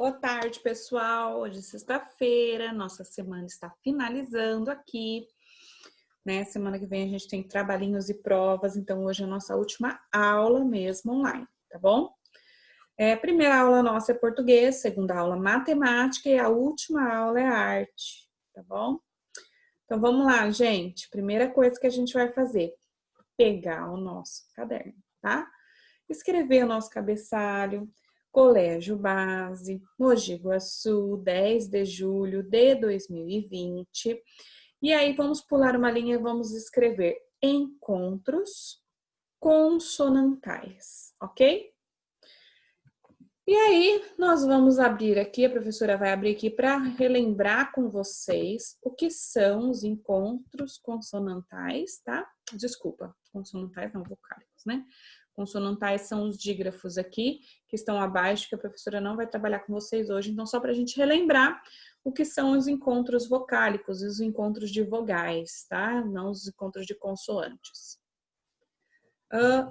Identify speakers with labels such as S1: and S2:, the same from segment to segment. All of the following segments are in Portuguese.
S1: Boa tarde, pessoal. Hoje é sexta-feira, nossa semana está finalizando aqui, né? Semana que vem a gente tem trabalhinhos e provas, então hoje é a nossa última aula mesmo online, tá bom? Primeira aula nossa é português, segunda aula matemática e a última aula é arte, tá bom? Então vamos lá, gente. Primeira coisa que a gente vai fazer, pegar o nosso caderno, tá? Escrever o nosso cabeçalho. Colégio Base, Mogi Guaçu, 10 de julho de 2020. E aí vamos pular uma linha e vamos escrever encontros consonantais, ok? E aí nós vamos abrir aqui, a professora vai abrir aqui para relembrar com vocês o que são os encontros consonantais, tá? Desculpa, consonantais não, vocálicos, né? Consonantais são os dígrafos aqui, que estão abaixo, que a professora não vai trabalhar com vocês hoje. Então, só para a gente relembrar o que são os encontros vocálicos e os encontros de vogais, tá? Não os encontros de consoantes.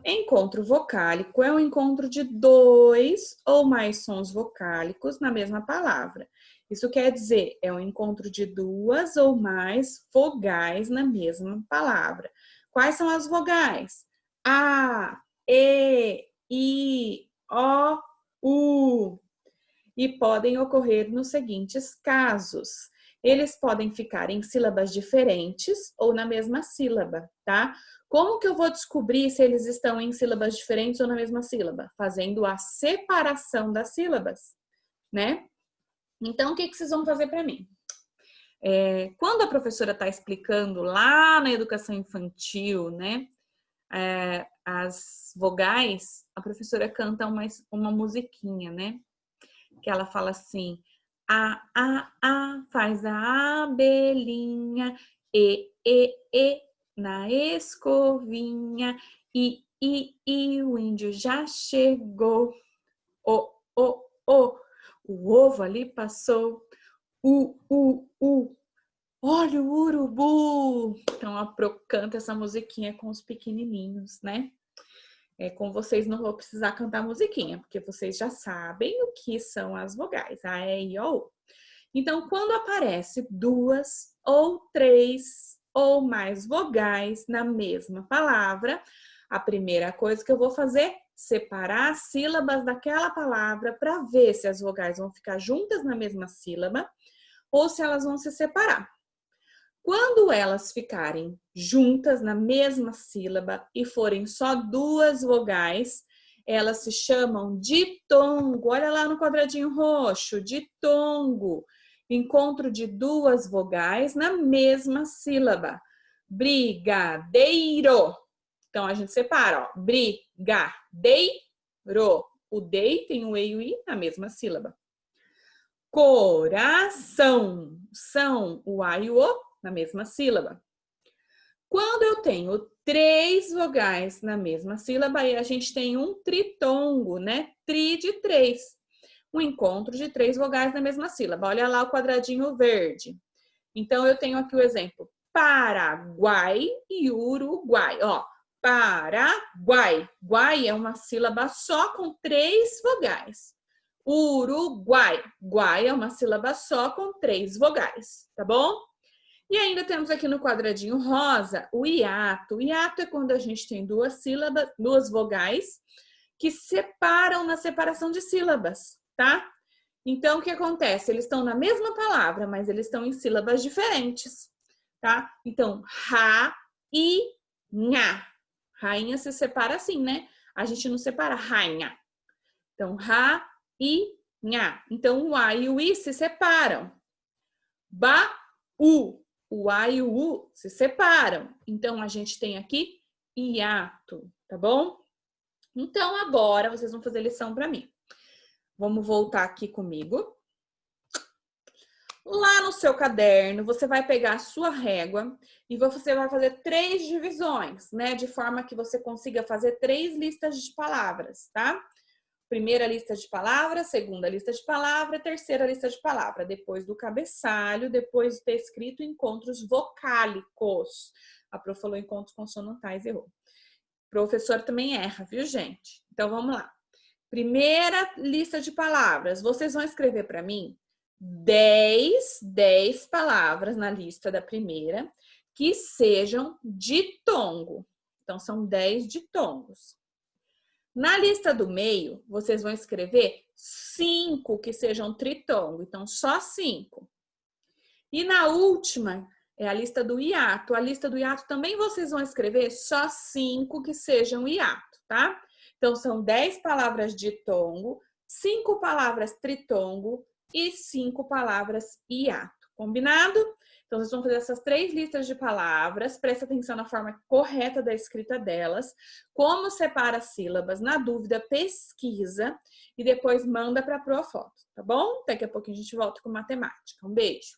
S1: Encontro vocálico é um encontro de dois ou mais sons vocálicos na mesma palavra. Isso quer dizer, é um encontro de duas ou mais vogais na mesma palavra. Quais são as vogais? A, E, I, O, U. E podem ocorrer nos seguintes casos. Eles podem ficar em sílabas diferentes ou na mesma sílaba, tá? Como que eu vou descobrir se eles estão em sílabas diferentes ou na mesma sílaba? Fazendo a separação das sílabas, né? Então, o que vocês vão fazer para mim? Quando a professora está explicando lá na educação infantil, né? As vogais, a professora canta uma musiquinha, né? Que ela fala assim, a, faz a abelhinha, e, na escovinha, e, o índio já chegou, o ovo ali passou, olha o urubu. Então, a Pro canta essa musiquinha com os pequenininhos, né? Com vocês não vou precisar cantar musiquinha, porque vocês já sabem o que são as vogais, a, e, I, O, U. Então, quando aparece duas ou três ou mais vogais na mesma palavra, a primeira coisa que eu vou fazer, separar as sílabas daquela palavra para ver se as vogais vão ficar juntas na mesma sílaba ou se elas vão se separar. Quando elas ficarem juntas na mesma sílaba e forem só duas vogais, elas se chamam ditongo. Olha lá no quadradinho roxo, ditongo. Encontro de duas vogais na mesma sílaba. Brigadeiro. Então, a gente separa, ó. Brigadeiro. O dei tem o e e o i na mesma sílaba. Coração. São o a e o o na mesma sílaba. Quando eu tenho três vogais na mesma sílaba, aí a gente tem um tritongo, né? Tri de três. Um encontro de três vogais na mesma sílaba. Olha lá o quadradinho verde. Então, eu tenho aqui o exemplo. Paraguai e Uruguai. Ó, Paraguai. Guai é uma sílaba só com três vogais. Uruguai. Guai é uma sílaba só com três vogais, tá bom? E ainda temos aqui no quadradinho rosa o hiato. O hiato é quando a gente tem duas sílabas, duas vogais que separam na separação de sílabas, tá? Então, o que acontece? Eles estão na mesma palavra, mas eles estão em sílabas diferentes, tá? Então, ra e nha. Rainha se separa assim, né? A gente não separa rainha. Então, ra e nha. Então, o a e o i se separam. Ba, u. O a e o u se separam. Então, a gente tem aqui hiato, tá bom? Então, agora vocês vão fazer lição para mim. Vamos voltar aqui comigo. Lá no seu caderno, você vai pegar a sua régua e você vai fazer 3 divisões, né? De forma que você consiga fazer 3 listas de palavras, tá? Primeira lista de palavras, segunda lista de palavras, terceira lista de palavras. Depois do cabeçalho, depois de ter escrito encontros vocálicos. A prof falou encontros consonantais, errou. O professor também erra, viu, gente? Então, vamos lá. Primeira lista de palavras. Vocês vão escrever para mim 10 palavras na lista da primeira que sejam ditongo. Então, são 10 ditongos. Na lista do meio, vocês vão escrever 5 que sejam tritongo. Então, só 5. E na última, é a lista do hiato. A lista do hiato também vocês vão escrever só 5 que sejam hiato, tá? Então, são 10 palavras ditongo, 5 palavras tritongo e 5 palavras hiato. Combinado? Então, vocês vão fazer essas 3 listas de palavras. Presta atenção na forma correta da escrita delas. Como separa as sílabas. Na dúvida, pesquisa e depois manda para a Profoto, tá bom? Daqui a pouquinho a gente volta com matemática. Um beijo!